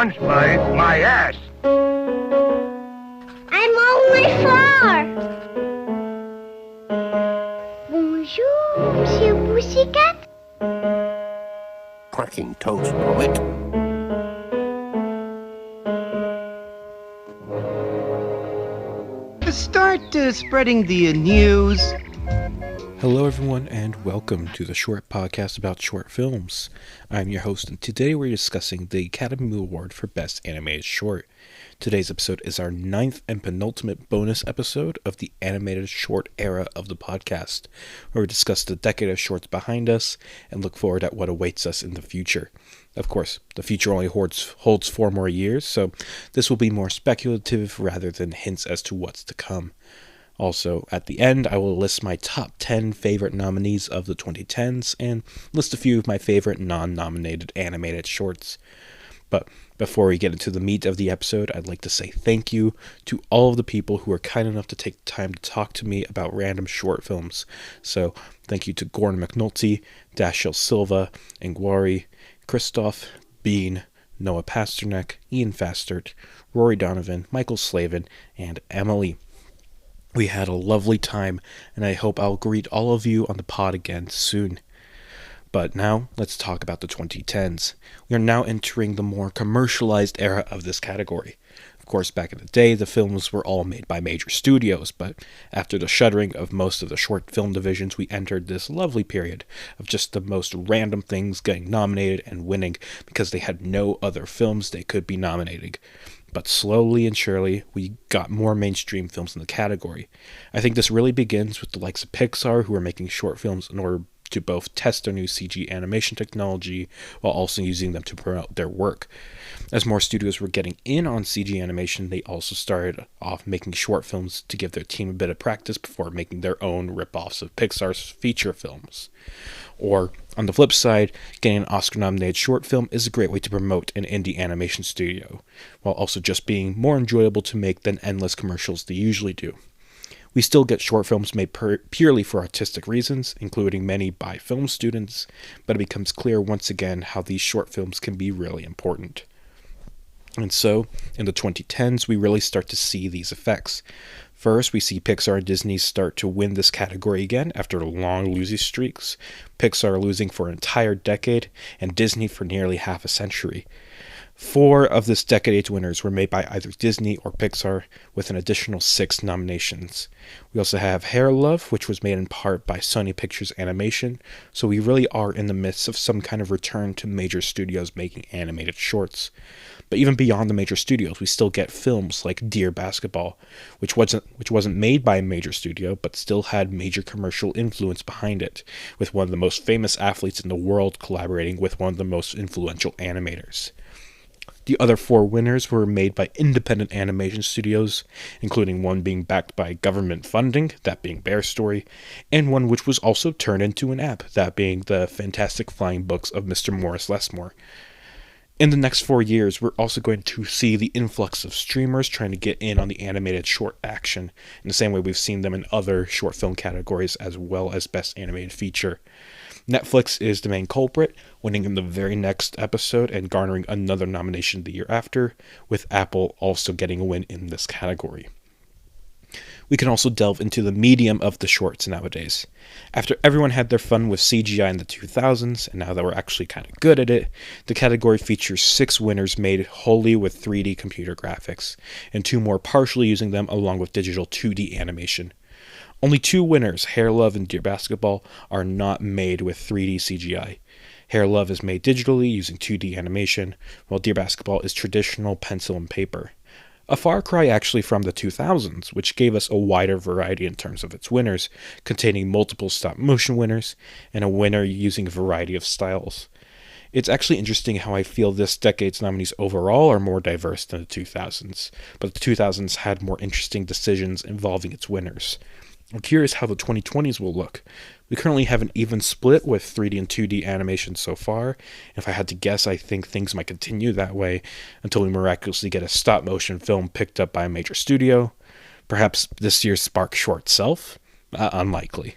SpongeBob my ass. I'm only 4. Bonjour, Monsieur Pussycat. Cracking toast, Robert. Start spreading the news. Hello everyone and welcome to the short podcast about short films. I'm your host and today we're discussing the Academy Award for Best Animated Short. Today's episode is our 9th and penultimate bonus episode of the animated short era of the podcast, where we discuss the decade of shorts behind us and look forward at what awaits us in the future. Of course, the future only holds 4 more years, so this will be more speculative rather than hints as to what's to come. Also, at the end, I will list my top 10 favorite nominees of the 2010s and list a few of my favorite non-nominated animated shorts. But before we get into the meat of the episode, I'd like to say thank you to all of the people who are kind enough to take the time to talk to me about random short films. So, thank you to Gordon McNulty, Dashiell Silva, Ingwari, Christoph, Bean, Noah Pasternak, Ian Fastert, Rory Donovan, Michael Slavin, and Emily. We had a lovely time, and I hope I'll greet all of you on the pod again soon. But now, let's talk about the 2010s. We are now entering the more commercialized era of this category. Of course, back in the day, the films were all made by major studios, but after the shuttering of most of the short film divisions, we entered this lovely period of just the most random things getting nominated and winning because they had no other films they could be nominating. But slowly and surely, we got more mainstream films in the category. I think this really begins with the likes of Pixar, who are making short films in order to both test their new CG animation technology while also using them to promote their work. As more studios were getting in on CG animation, they also started off making short films to give their team a bit of practice before making their own rip-offs of Pixar's feature films. Or, on the flip side, getting an Oscar-nominated short film is a great way to promote an indie animation studio, while also just being more enjoyable to make than endless commercials they usually do. We still get short films made purely for artistic reasons, including many by film students, but it becomes clear once again how these short films can be really important. And so, in the 2010s, we really start to see these effects. First, we see Pixar and Disney start to win this category again after long losing streaks, Pixar losing for an entire decade, and Disney for nearly half a century. 4 of this decade's winners were made by either Disney or Pixar, with an additional 6 nominations. We also have Hair Love, which was made in part by Sony Pictures Animation, so we really are in the midst of some kind of return to major studios making animated shorts. But even beyond the major studios, we still get films like Dear Basketball, which wasn't made by a major studio, but still had major commercial influence behind it, with one of the most famous athletes in the world collaborating with one of the most influential animators. The other 4 winners were made by independent animation studios, including one being backed by government funding, that being Bear Story, and one which was also turned into an app, that being the Fantastic Flying Books of Mr. Morris Lesmore. In the next 4 years, we're also going to see the influx of streamers trying to get in on the animated short action, in the same way we've seen them in other short film categories as well as Best Animated Feature. Netflix is the main culprit, winning in the very next episode and garnering another nomination the year after, with Apple also getting a win in this category. We can also delve into the medium of the shorts nowadays. After everyone had their fun with CGI in the 2000s, and now that we're actually kind of good at it, the category features 6 winners made wholly with 3D computer graphics, and 2 more partially using them along with digital 2D animation. Only 2 winners, Hair Love and Dear Basketball, are not made with 3D CGI. Hair Love is made digitally using 2D animation, while Dear Basketball is traditional pencil and paper. A far cry actually from the 2000s, which gave us a wider variety in terms of its winners, containing multiple stop-motion winners, and a winner using a variety of styles. It's actually interesting how I feel this decade's nominees overall are more diverse than the 2000s, but the 2000s had more interesting decisions involving its winners. I'm curious how the 2020s will look. We currently have an even split with 3D and 2D animation so far. If I had to guess, I think things might continue that way until we miraculously get a stop-motion film picked up by a major studio. Perhaps this year's Spark Short itself? Unlikely.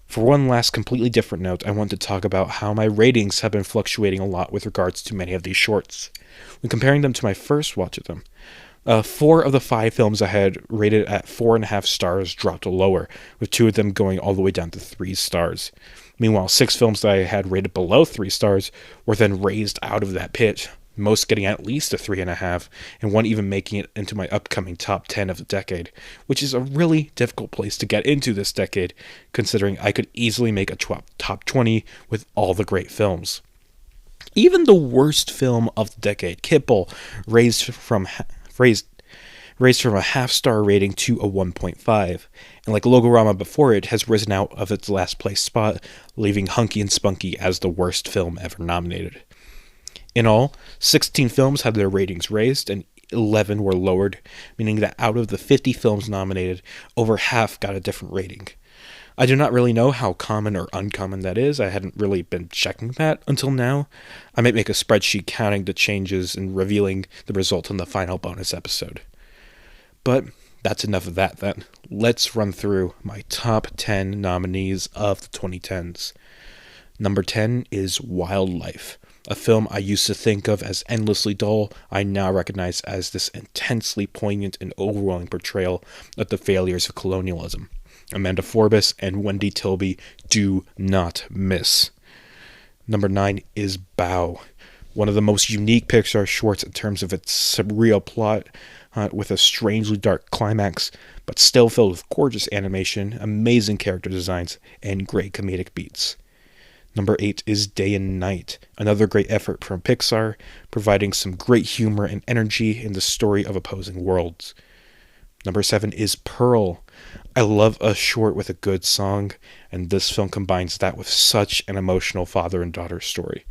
For one last completely different note, I want to talk about how my ratings have been fluctuating a lot with regards to many of these shorts. When comparing them to my first watch of them, 4 of the 5 films I had rated at 4.5 stars dropped lower, with 2 of them going all the way down to 3 stars. Meanwhile, 6 films that I had rated below 3 stars were then raised out of that pit, most getting at least a 3.5, and one even making it into my upcoming top 10 of the decade, which is a really difficult place to get into this decade, considering I could easily make a top 20 with all the great films. Even the worst film of the decade, Kitbull, raised from a half-star rating to a 1.5, and like Logorama before it, has risen out of its last place spot, leaving Hunky and Spunky as the worst film ever nominated. In all, 16 films had their ratings raised, and 11 were lowered, meaning that out of the 50 films nominated, over half got a different rating. I do not really know how common or uncommon that is. I hadn't really been checking that until now. I might make a spreadsheet counting the changes and revealing the result in the final bonus episode. But that's enough of that then. Let's run through my top 10 nominees of the 2010s. Number 10 is Wildlife. A film I used to think of as endlessly dull, I now recognize as this intensely poignant and overwhelming portrayal of the failures of colonialism. Amanda Forbes and Wendy Tilby do not miss. Number 9 is Bao, one of the most unique Pixar shorts in terms of its surreal plot, with a strangely dark climax, but still filled with gorgeous animation, amazing character designs, and great comedic beats. Number 8 is Day and Night, another great effort from Pixar, providing some great humor and energy in the story of opposing worlds. Number 7 is Pearl. I love a short with a good song, and this film combines that with such an emotional father and daughter story.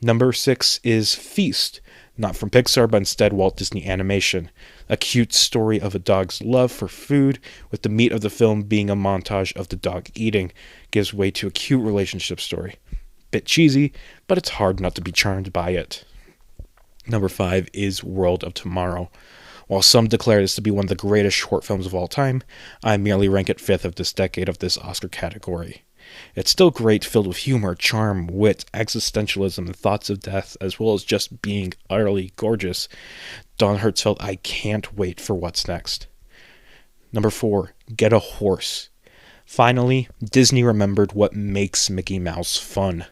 Number 6 is Feast, not from Pixar, but instead Walt Disney Animation. A cute story of a dog's love for food, with the meat of the film being a montage of the dog eating, gives way to a cute relationship story. Bit cheesy, but it's hard not to be charmed by it. Number 5 is World of Tomorrow. While some declare this to be one of the greatest short films of all time, I merely rank it 5th of this decade of this Oscar category. It's still great, filled with humor, charm, wit, existentialism, and thoughts of death, as well as just being utterly gorgeous. Don Hertzfeldt, I can't wait for what's next. Number 4, Get a Horse. Finally, Disney remembered what makes Mickey Mouse fun.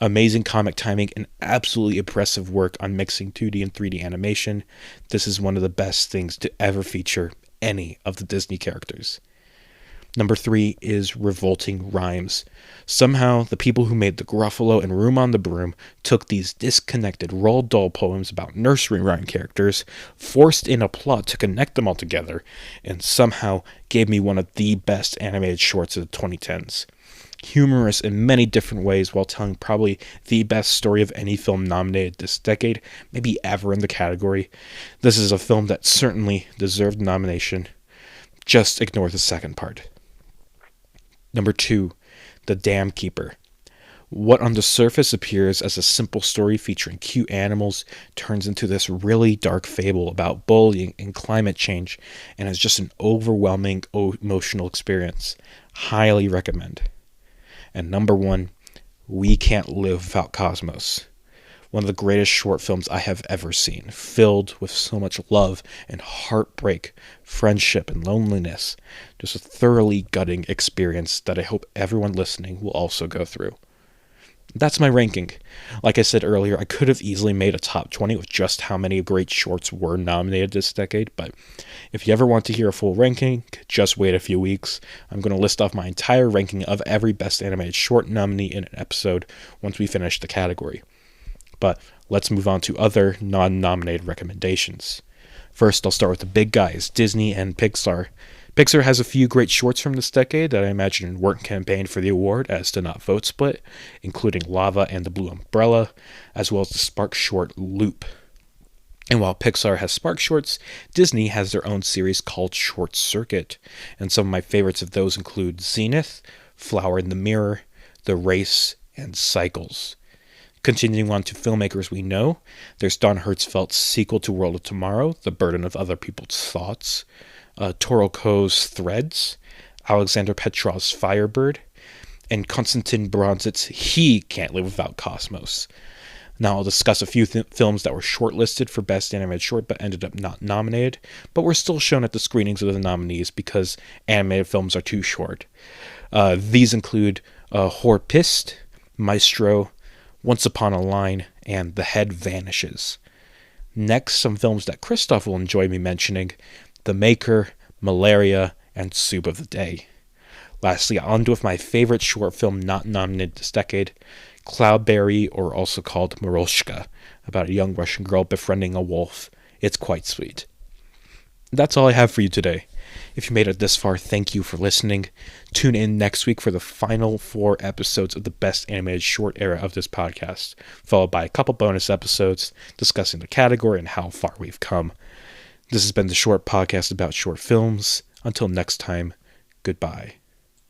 Amazing comic timing and absolutely impressive work on mixing 2D and 3D animation. This is one of the best things to ever feature any of the Disney characters. Number 3 is Revolting Rhymes. Somehow, the people who made The Gruffalo and Room on the Broom took these disconnected Roald Dahl poems about nursery rhyme characters, forced in a plot to connect them all together, and somehow gave me one of the best animated shorts of the 2010s. Humorous in many different ways while telling probably the best story of any film nominated this decade, maybe ever in the category. This is a film that certainly deserved nomination. Just ignore the second part. Number 2, The Dam Keeper. What on the surface appears as a simple story featuring cute animals turns into this really dark fable about bullying and climate change, and is just an overwhelming emotional experience. Highly recommend. And number 1, We Can't Live Without Cosmos. One of the greatest short films I have ever seen, filled with so much love and heartbreak, friendship and loneliness. Just a thoroughly gutting experience that I hope everyone listening will also go through. That's my ranking. Like I said earlier, I could have easily made a top 20 with just how many great shorts were nominated this decade, but if you ever want to hear a full ranking, just wait a few weeks. I'm going to list off my entire ranking of every Best Animated Short nominee in an episode once we finish the category. But let's move on to other non-nominated recommendations. First, I'll start with the big guys, Disney and Pixar. Pixar has a few great shorts from this decade that I imagine weren't campaigned for the award as to not vote split, including Lava and the Blue Umbrella, as well as the Spark short Loop. And while Pixar has Spark shorts, Disney has their own series called Short Circuit, and some of my favorites of those include Zenith, Flower in the Mirror, The Race, and Cycles. Continuing on to filmmakers we know, there's Don Hertzfeldt's sequel to World of Tomorrow, The Burden of Other People's Thoughts, Toro Ko's Threads, Alexander Petrov's Firebird, and Konstantin Bronzit's He Can't Live Without Cosmos. Now I'll discuss a few films that were shortlisted for Best Animated Short but ended up not nominated, but were still shown at the screenings of the nominees because animated films are too short. These include Horpist, Maestro, Once Upon a Line, and The Head Vanishes. Next, some films that Christoph will enjoy me mentioning: The Maker, Malaria, and Soup of the Day. Lastly, on with my favorite short film not nominated this decade, Cloudberry, or also called Moroshka, about a young Russian girl befriending a wolf. It's quite sweet. That's all I have for you today. If you made it this far, thank you for listening. Tune in next week for the final 4 episodes of the Best Animated Short era of this podcast, followed by a couple bonus episodes discussing the category and how far we've come. This has been the Short Podcast about short films. Until next time, goodbye.